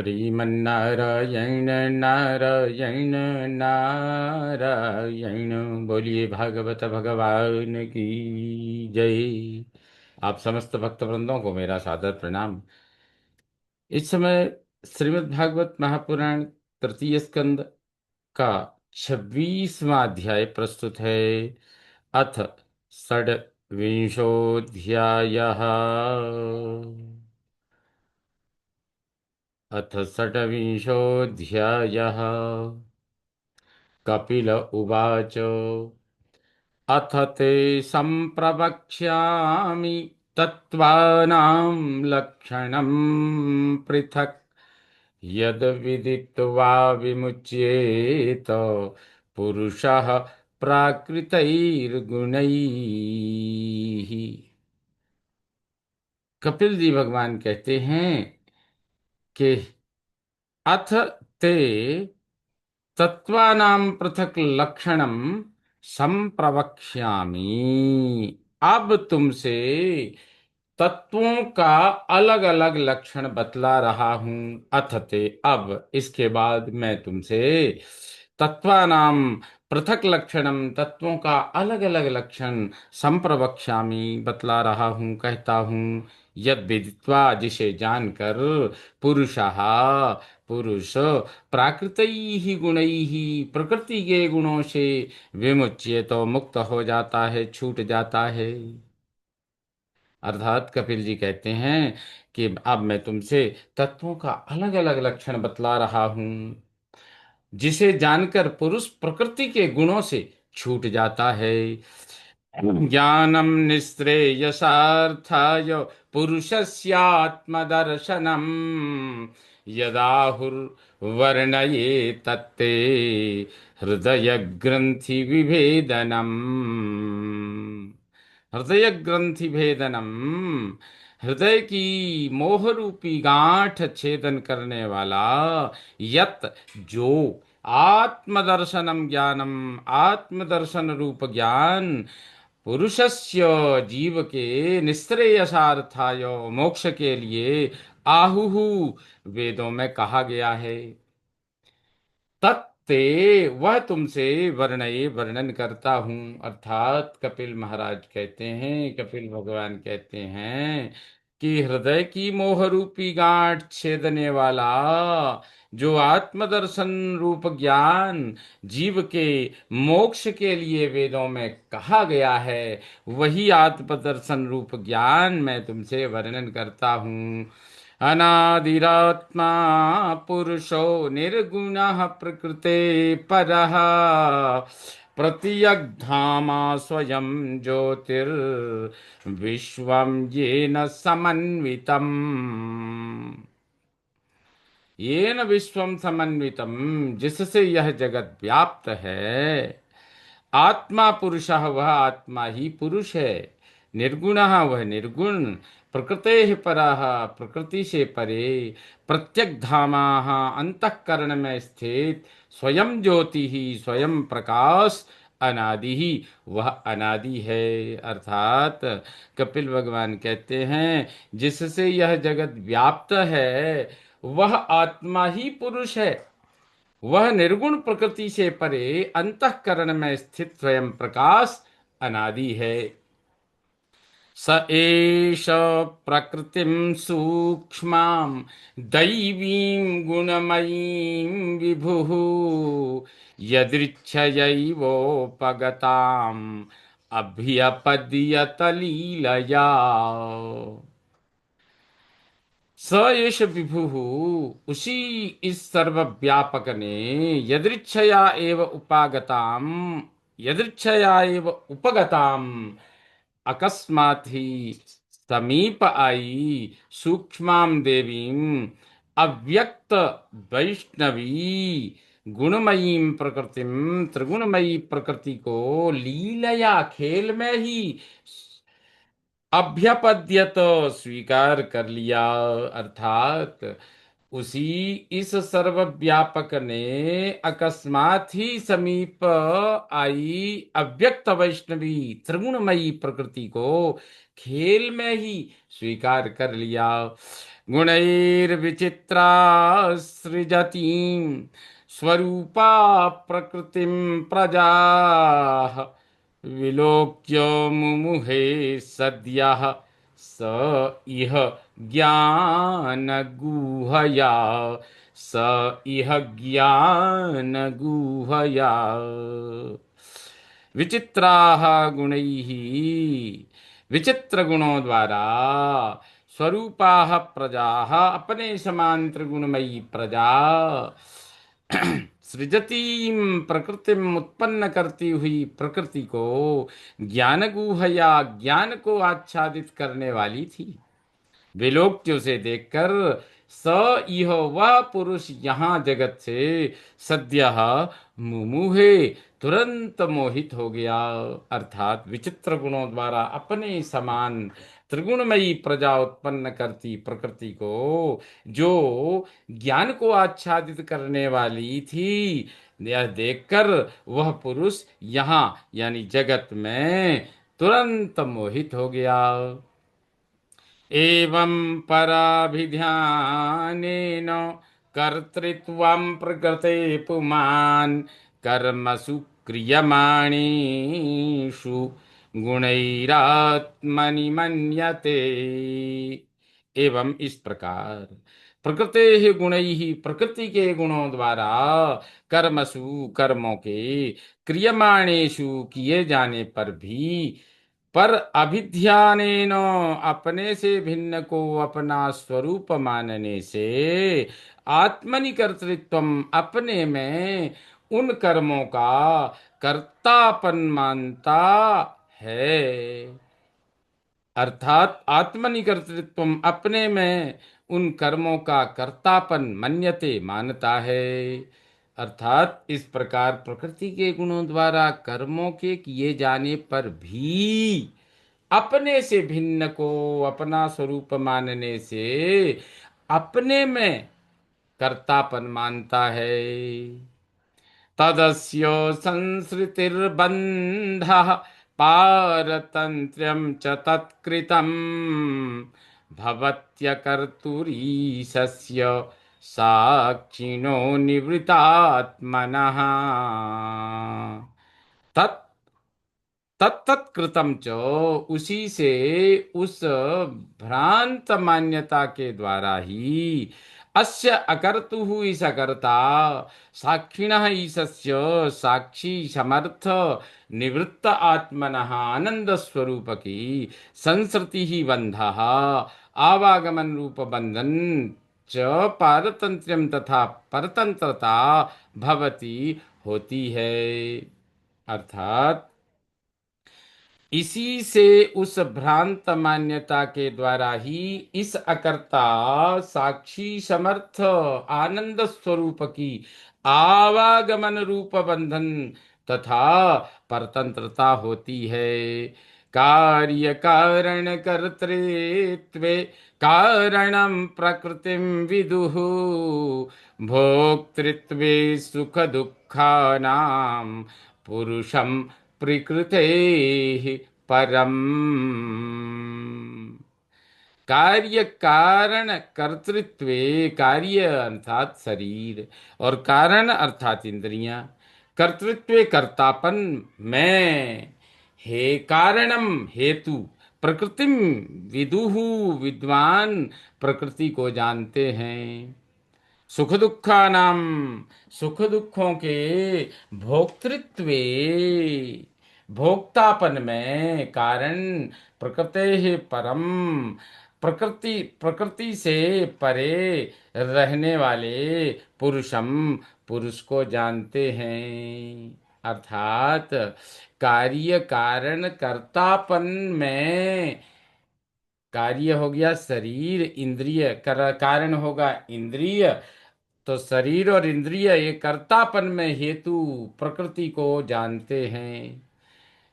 श्रीमन्नारायण नारायण नारायण। बोलिए भागवत भगवान की जय। आप समस्त भक्त वृंदों को मेरा सादर प्रणाम। इस समय श्रीमद् भागवत महापुराण तृतीय स्कंद का 26वां अध्याय प्रस्तुत है। अथ षड्विंशोऽध्यायः। अथ षड्विंशोऽध्यायः। कपिल उवाच अथ ते सम्प्रवक्ष्यामि तत्त्वानां लक्षणं पृथक् यद् विदित्वा विमुच्येत पुरुषः प्राकृतैर्गुणैः। कपिल जी भगवान कहते हैं कि अथ ते तत्वानां पृथक लक्षणम संप्रवक्ष्यामि। अब तुमसे तत्वों का अलग अलग लक्षण बतला रहा हूं। अथते अब इसके बाद मैं तुमसे तत्वानां पृथक लक्षणम तत्वों का अलग अलग लक्षण संप्रवक्ष्यामि बतला रहा हूं, कहता हूं। यद विदित्वा जिसे जानकर पुरुषः पुरुष प्राकृतैः गुणैः प्रकृति के गुणों से विमुच्य तो मुक्त हो जाता है, छूट जाता है। अर्थात कपिल जी कहते हैं कि अब मैं तुमसे तत्वों का अलग अलग लक्षण बतला रहा हूं, जिसे जानकर पुरुष प्रकृति के गुणों से छूट जाता है। ज्ञानम निःश्रेयसार्थाय पुरुषस्यात्मदर्शनम् यदाहुर्वर्णये तत्ते हृदय ग्रंथि विभेदनम्। हृदय ग्रंथि भेदनम, हृदय की मोह रूपी गांठ छेदन करने वाला। यत जो आत्मदर्शनम ज्ञानम, आत्मदर्शन रूप ज्ञान पुरुषस्य जीव के निश्रेयसार्थाय मोक्ष के लिए आहुहु वेदों में कहा गया है। तत्ते वह तुमसे वर्णये वर्णन करता हूं। अर्थात कपिल महाराज कहते हैं, कपिल भगवान कहते हैं कि हृदय की मोह रूपी गांठ छेदने वाला जो आत्मदर्शन रूप ज्ञान जीव के मोक्ष के लिए वेदों में कहा गया है, वही आत्मदर्शन रूप ज्ञान मैं तुमसे वर्णन करता हूं। अनादिरात्मा पुरुषो निर्गुणः प्रकृते परः प्रत्यग्धामा स्वयं ज्योतिर्विश्वं येन समन्वितम्। येन विश्वम समन्वितम, जिससे यह जगत व्याप्त है। आत्मा पुरुषः, वह आत्मा ही पुरुष है। निर्गुणः, वह निर्गुण। प्रकृते परः, प्रकृति से परे। प्रत्यक धामाः, अंतःकरण में स्थित। स्वयं ज्योति ही, स्वयं प्रकाश। अनादि ही, वह अनादि है। अर्थात कपिल भगवान कहते हैं जिससे यह जगत व्याप्त है, वह आत्मा ही पुरुष है। वह निर्गुण प्रकृति से परे अंतःकरण में स्थित स्वयं प्रकाश अनादि है। स एष प्रकृतिं सूक्ष्मां दैवीं गुणमयीं विभुः यदृच्छयैवोपगताम् अभ्यपद्यत लीलया। स एष विभु, उसी इस सर्वव्यापक ने यदृच्छया एव उपागताम, यदृच्छया एव उपगताम, अकस्मात ही समीप आई सूक्ष्माम देवीम अव्यक्त वैष्णवी गुणमयीम प्रकृतिम, त्रिगुणमयी प्रकृति को लीलया खेल में ही अभ्यपद्यत स्वीकार कर लिया। अर्थात उसी इस सर्वव्यापक ने अकस्मात ही समीप आई अव्यक्त वैष्णवी त्रिगुणमयी प्रकृति को खेल में ही स्वीकार कर लिया। गुणैर्विचित्रा सृजतीं स्वरूपा प्रकृतिं प्रजाः विलोक्य मुमुहे सद्यः स इह ज्ञानगुहया स इह ज्ञानगुहया विचित्राः गुणैः विचित्र गुणों द्वारा स्वरूपाः प्रजाः अपने समान त्रिगुणमयी प्रजा सृजतीम प्रकृतिम उत्पन्न करती हुई प्रकृति को ज्ञान गुहया ज्ञान को आच्छादित करने वाली थी। विलोक्य उसे देखकर स इह वह पुरुष यहाँ जगत से सद्यः मुमुहे तुरंत मोहित हो गया। अर्थात विचित्र गुणों द्वारा अपने समान त्रिगुणमयी प्रजा उत्पन्न करती प्रकृति को जो ज्ञान को आच्छादित करने वाली थी, यह देखकर वह पुरुष यहाँ यानी जगत में तुरंत मोहित हो गया। एवं पराभिध्यानेन कर्तृत्वं प्रकृते पुमान् कर्मसु क्रियमाणेषु गुणैरात्मनि मन्यते। एवं इस प्रकार प्रकृते ही गुणै ही प्रकृति के गुणों द्वारा कर्मसु कर्मों के क्रियमाणेषु किए जाने पर भी पर अभिध्यानेन अपने से भिन्न को अपना स्वरूप मानने से आत्मनि कर्तृत्वम अपने में उन कर्मों का कर्तापन मानता है। अर्थात आत्मनि कर्तृत्वम अपने में उन कर्मों का कर्तापन मन्यते मानता है। अर्थात इस प्रकार प्रकृति के गुणों द्वारा कर्मों के किए जाने पर भी अपने से भिन्न को अपना स्वरूप मानने से अपने में कर्तापन मानता है। तदस्य संसृतिर्बन्धः पारतन्त्र्यं च तत्कृतं भवत्यकर्तुरीशस्य साक्षिणो निवृतात्मनः तत् तत्तत्कृतम च उसी से उस भ्रांत मान्यता के द्वारा ही अस्य अकर्तुः इस अकर्ता साक्षिणः ईशस्य साक्षी समर्थ निवृत्त आत्मनः आनंद स्वरूप की संसृति ही बंधः आवागमन रूप बंधन च पारतंत्र्यम तथा परतंत्रता भवति होती है। अर्थात इसी से उस भ्रांत मान्यता के द्वारा ही इस अकर्ता साक्षी समर्थ आनंद स्वरूप की आवागमन रूप बंधन तथा परतंत्रता होती है। कार्य कारण कर्तृत्वे कारणं प्रकृतिं विदुः भोक्तृत्वे सुख दुःखानां पुरुषं प्रकृते परम। कार्य कारण कर्तृत्वे कार्य अर्थात शरीर और कारण अर्थात इंद्रियां कर्तृत्वे कर्तापन में हे कारणम हेतु प्रकृतिम विदुहु विद्वान प्रकृति को जानते हैं। सुख दुखानाम सुख दुखों के भोक्तृत्वे भोक्तापन में कारण प्रकृते परम प्रकृति प्रकृति से परे रहने वाले पुरुषम पुरुष को जानते हैं। अर्थात कार्य कारण कर्तापन में कार्य हो गया शरीर इंद्रिय कारण होगा इंद्रिय तो शरीर और इंद्रिय ये कर्तापन में हेतु प्रकृति को जानते हैं।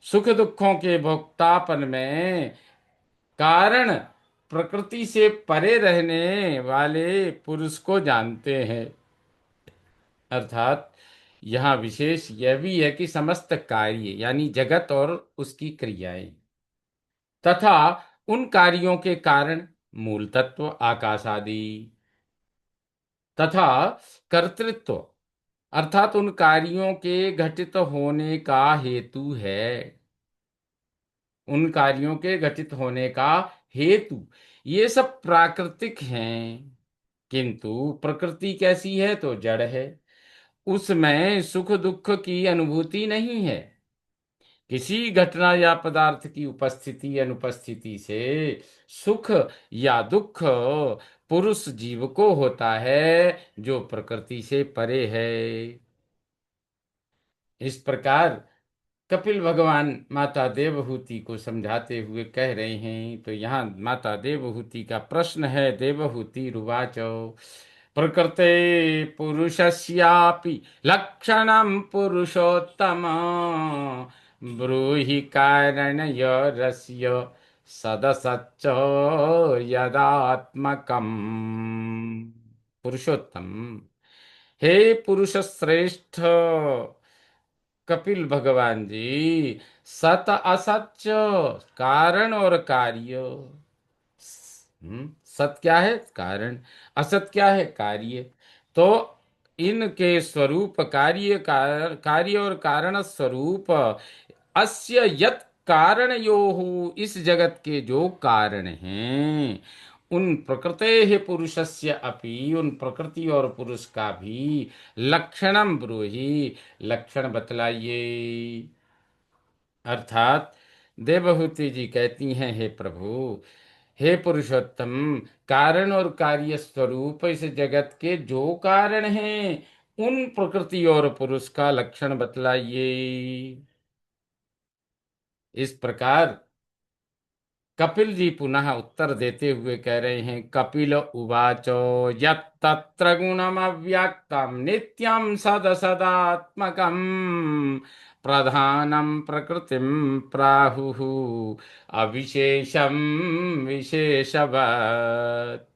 सुख दुखों के भोक्तापन में कारण प्रकृति से परे रहने वाले पुरुष को जानते हैं। अर्थात यहाँ विशेष यह भी है कि समस्त कार्य यानी जगत और उसकी क्रियाएं तथा उन कार्यों के कारण मूल तत्व आकाश आदि, तथा कर्तृत्व अर्थात उन कार्यों के घटित होने का हेतु है, उन कार्यों के घटित होने का हेतु, ये सब प्राकृतिक हैं। किंतु प्रकृति कैसी है? तो जड़ है, उसमें सुख दुख की अनुभूति नहीं है। किसी घटना या पदार्थ की उपस्थिति अनुपस्थिति से सुख या दुख पुरुष जीव को होता है, जो प्रकृति से परे है। इस प्रकार कपिल भगवान माता देवहूति को समझाते हुए कह रहे हैं। तो यहाँ माता देवहूति का प्रश्न है। देवहूति रुवाच प्रकृते पुरुषस्यापि लक्षणं पुरुषोत्तम ब्रूहि कारणयोरस्य सदसच्च यदात्मकम्। पुरुषोत्तम, हे पुरुष श्रेष्ठ कपिल भगवान जी, सत असत्य, कारण और कार्य। सत क्या है? कारण। असत क्या है? कार्य। तो इनके स्वरूप कार्य और कारण स्वरूप अस्य यत कारण यो, इस जगत के जो कारण हैं, उन प्रकृते पुरुषस्य अपि, उन प्रकृति और पुरुष का भी लक्षणम ब्रूहि, लक्षण बतलाइए। अर्थात देवहूति जी कहती हैं, हे प्रभु, हे पुरुषोत्तम, कारण और कार्य स्वरूप इस जगत के जो कारण हैं, उन प्रकृति और पुरुष का लक्षण बतलाइए। इस प्रकार कपिल जी पुनः उत्तर देते हुए कह रहे हैं। कपिल उवाचो यत्तत्र गुणमव्यक्तम् नित्यं सदसदात्मकम् प्रधानं प्रकृतिं प्राहुः अविशेषं विशेषवत्।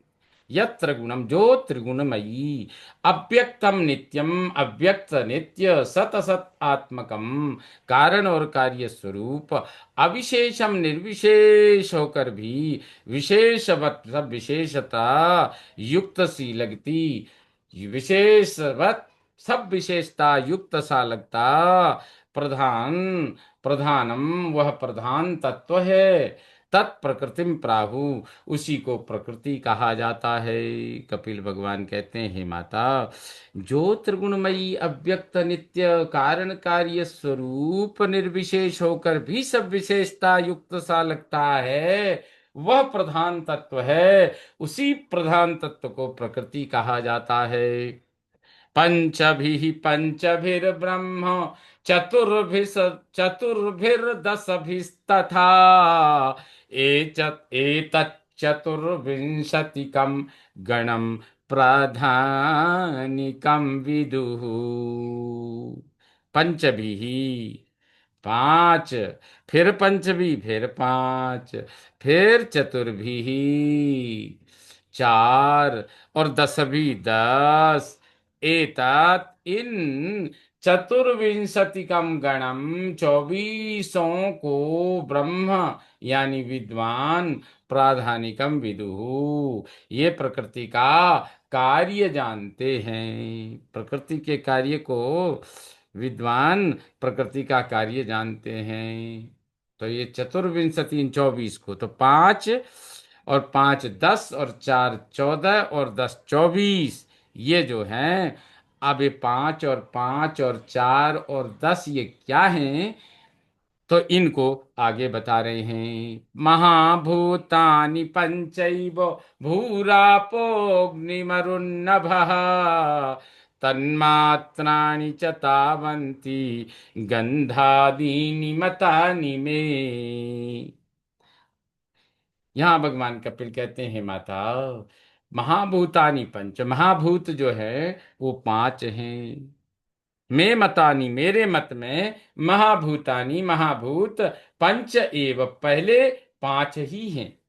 यत्र गुणम, जो त्रिगुणमयी, अव्यक्तम नित्यम, अव्यक्त नित्य, सत सत आत्मकम, कारण और कार्य स्वरूप, अविशेषम निर्विशेष होकर भी विशेषवत, सब विशेषता युक्त सी लगती, विशेषवत सब विशेषता युक्त सा लगता, प्रधान, प्रधानम वह प्रधान तत्व है, तत्प्रकृतिम प्राहु, उसी को प्रकृति कहा जाता है। कपिल भगवान कहते हैं, हे माता, जो त्रिगुणमयी अव्यक्त नित्य कारण कार्य स्वरूप निर्विशेष होकर भी सब विशेषता युक्त सा लगता है, वह प्रधान तत्व है। उसी प्रधान तत्व को प्रकृति कहा जाता है। पंचभिः पंचभिर्ब्रह्म चतुर्भिः चतुर्भिर्दशभिस्तथा एतच्चतुर्विंशतिकं गणं प्राधानिकं विदुः। पंचभिः, पांच, फिर पंचभी, फिर पांच, फिर चतुर्भी चार, और दसभी 10, एतात इन चतुर्विंशतिकम गणम, 24 को ब्रह्म यानी विद्वान, प्राधानिकम विदुः, ये प्रकृति का कार्य जानते हैं। प्रकृति के कार्य को विद्वान प्रकृति का कार्य जानते हैं। तो ये चतुर्विंशति, इन 24 को, तो 5 और 5 10 और 4 14 और 10 24, ये जो हैं, अब ये 5 और 5 और 4 और 10 ये क्या हैं? तो इनको आगे बता रहे हैं। महाभूतानि पंचैव भूरापोऽग्निमरुन्नभः तन्मात्राणि च तावन्ति गन्धादीनि मतानि मे। यहाँ भगवान कपिल कहते हैं, माता, महाभूतानि पंच, महाभूत जो है वो 5 हैं। मे मतानी, मेरे मत में महाभूतानी, महाभूत पंच एव, पहले 5 ही हैं।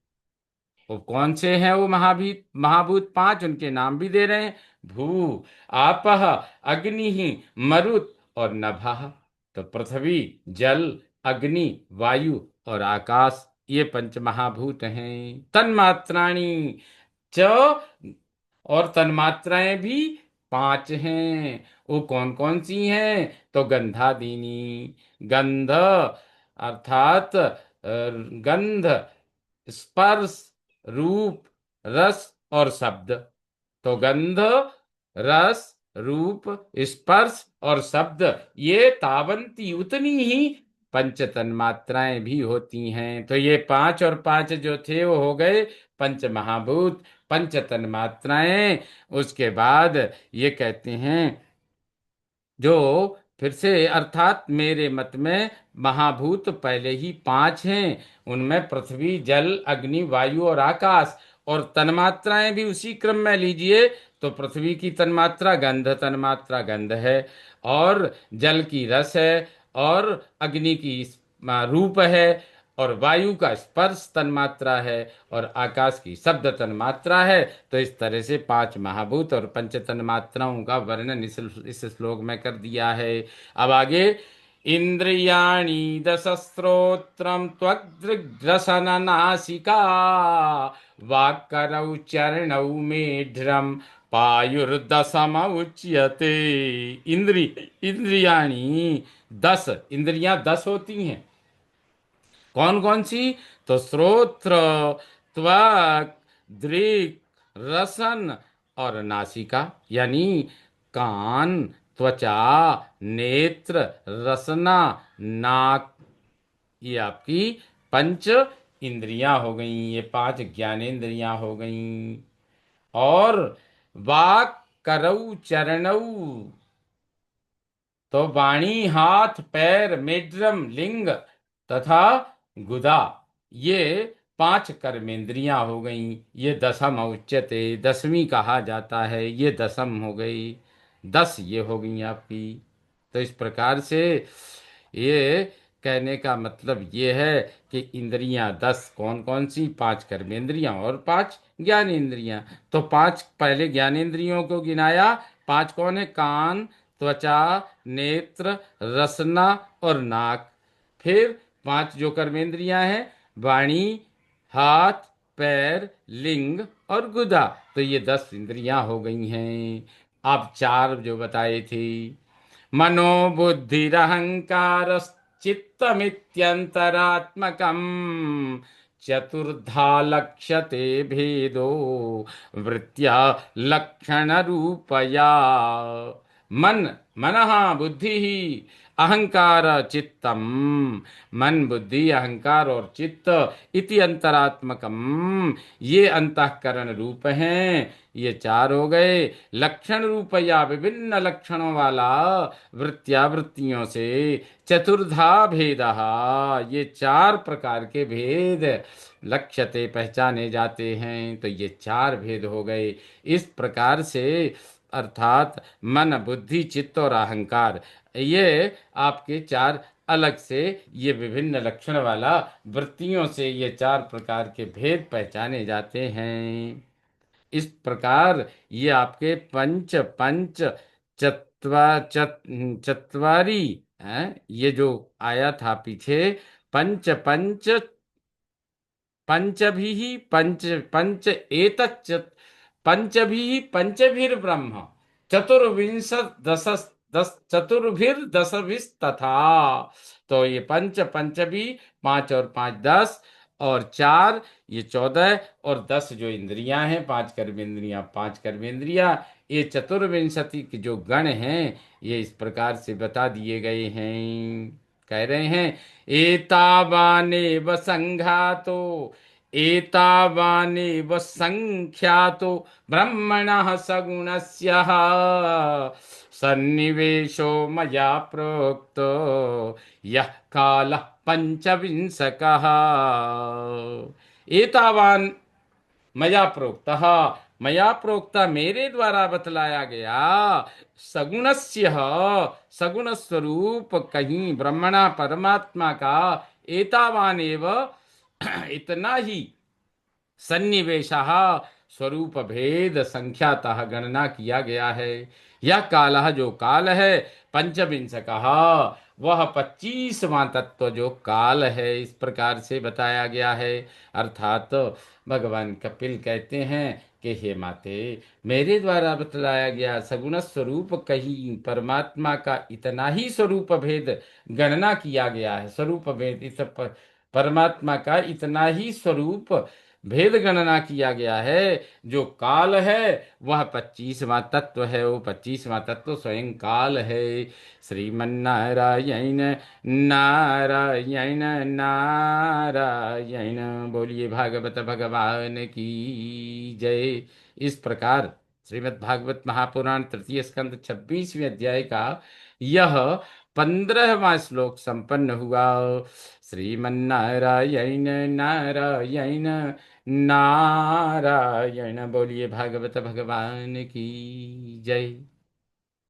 वो कौन से हैं? वो महाभूत, महाभूत 5, उनके नाम भी दे रहे हैं। भू, आपः, अग्नि, मरुत और नभः। तो पृथ्वी, जल, अग्नि, वायु और आकाश, ये पंच महाभूत हैं। तन्मात्राणी च, और तन्मात्राएं भी पांच हैं। वो कौन कौन सी हैं? तो गंधादीनी, गंध अर्थात गंध, स्पर्श, रूप, रस और शब्द। तो गंध, रस, रूप, स्पर्श और शब्द, ये तावंती उतनी ही पंच तन्मात्राएं भी होती हैं। तो ये पांच और पांच जो थे वो हो गए पंच महाभूत, पंच तन्मात्राएं। उसके बाद ये कहते हैं, जो फिर से अर्थात मेरे मत में महाभूत पहले ही पांच हैं। उनमें पृथ्वी, जल, अग्नि, वायु और आकाश। और तन्मात्राएं भी उसी क्रम में लीजिए तो पृथ्वी की तन्मात्रा गंध, तन्मात्रा गंध है। और जल की रस है। और अग्नि की रूप है। और वायु का स्पर्श तन्मात्रा है। और आकाश की शब्द तन्मात्रा है। तो इस तरह से पांच महाभूत और पंच तन्मात्राओं का वर्णन इस श्लोक में कर दिया है। अब आगे, इंद्रियाणि दशस्त्रोत्रम त्वग्रसन नासिका वाक्करौ चरणौ मेढ्रम पायुर्दशम उच्यते। इंद्रियाणि दस, इंद्रियां दस होती हैं। कौन कौन सी? तो श्रोत्र, त्वक, दृक, रसन और नासिका, यानी कान, त्वचा, नेत्र, रसना, नाक, ये आपकी पंच इंद्रियां हो गई। ये पांच ज्ञानेंद्रियां हो गई। और वाक, करऊ, चरणऊ, तो वाणी, हाथ, पैर, मेड्रम, लिंग तथा गुदा, ये पांच कर्मेंद्रियां हो गईं। ये दसम उच्यते, दसवीं कहा जाता है। ये दसम हो गई, दस ये हो गई आपकी। तो इस प्रकार से ये कहने का मतलब ये है कि इंद्रियां दस कौन कौन सी? पांच कर्मेंद्रियां और पांच ज्ञानेंद्रियां। तो पांच पहले ज्ञानेंद्रियों को गिनाया। पांच कौन है? कान, त्वचा, नेत्र, रसना और नाक। फिर पांच जो कर्मेंद्रियां हैं, वाणी, हाथ, पैर, लिंग और गुदा। तो ये दस इंद्रियां हो गई हैं। आप चार जो बताए थे, मनोबुद्धिरहंकारश्चित्तमित्यन्तरात्मकम् चतुर्धा लक्ष्यते भेदो वृत्त्या लक्षणरूपया। मन, मनः बुद्धि ही, अहंकार चित्तम, मन, बुद्धि, अहंकार और चित्त, इति अंतरात्मकम, ये अंतःकरण रूप हैं। ये चार हो गए। लक्षण रूप या विभिन्न लक्षणों वाला, वृत्तिया वृत्तियों से, चतुर्धा भेद, ये चार प्रकार के भेद लक्ष्यते पहचाने जाते हैं। तो ये चार भेद हो गए। इस प्रकार से अर्थात मन, बुद्धि, चित्त और अहंकार, ये आपके चार अलग से, ये विभिन्न लक्षण वाला वृत्तियों से ये चार प्रकार के भेद पहचाने जाते हैं। इस प्रकार ये आपके पंच पंच चत्वारी हैं। ये जो आया था पीछे, पंच पंच पंचभिः पंच पंच एतच्च पंचभिः पंचभिर्ब्रह्म चतुर्विंशत दश दस चतुर्भिर्दशभिस्तथा। तो ये पंच पंचभी, पांच और पांच दस, और चार ये 14, और 10 जो इंद्रियां हैं, पांच कर्मेंद्रियां, पांच कर्मेंद्रियां, ये चतुर्विंशति के जो गण हैं, ये इस प्रकार से बता दिए गए हैं। कह रहे हैं, एतावानेव संघातो, एतावानेव संख्यातो ब्रह्मणः सगुणस्य सन्निवेशो मया प्रोक्तो यः कालः पंचविंशकः। एतावान मया प्रोक्तः, मया प्रोक्ता मेरे द्वारा बतलाया गया, सगुणस्य, सगुण स्वरूप कहीं ब्रह्मणा परमात्मा का, एतावान एव इतना ही, सन्निवेश स्वरूप भेद संख्यातः गणना किया गया है। यह काल जो काल है पंचविंश कहा, वह 25वां तत्व जो काल है इस प्रकार से बताया गया है। अर्थात भगवान कपिल कहते हैं कि हे माते, मेरे द्वारा बतलाया गया सगुण स्वरूप कहीं परमात्मा का इतना ही स्वरूप भेद गणना किया गया है। स्वरूप भेद इस परमात्मा का इतना ही स्वरूप भेद गणना किया गया है। जो काल है वह 25वां तत्व है, वो 25वां तत्व स्वयं काल है। श्रीमन्नारायण नारायण नारायण। बोलिए भागवत भगवान की जय। इस प्रकार श्रीमद् भागवत महापुराण तृतीय स्कंद 26वें अध्याय का यह 15वां श्लोक संपन्न हुआ। श्रीमन्नारायण नारायण नारायण। बोलिए भागवत भगवान की जय।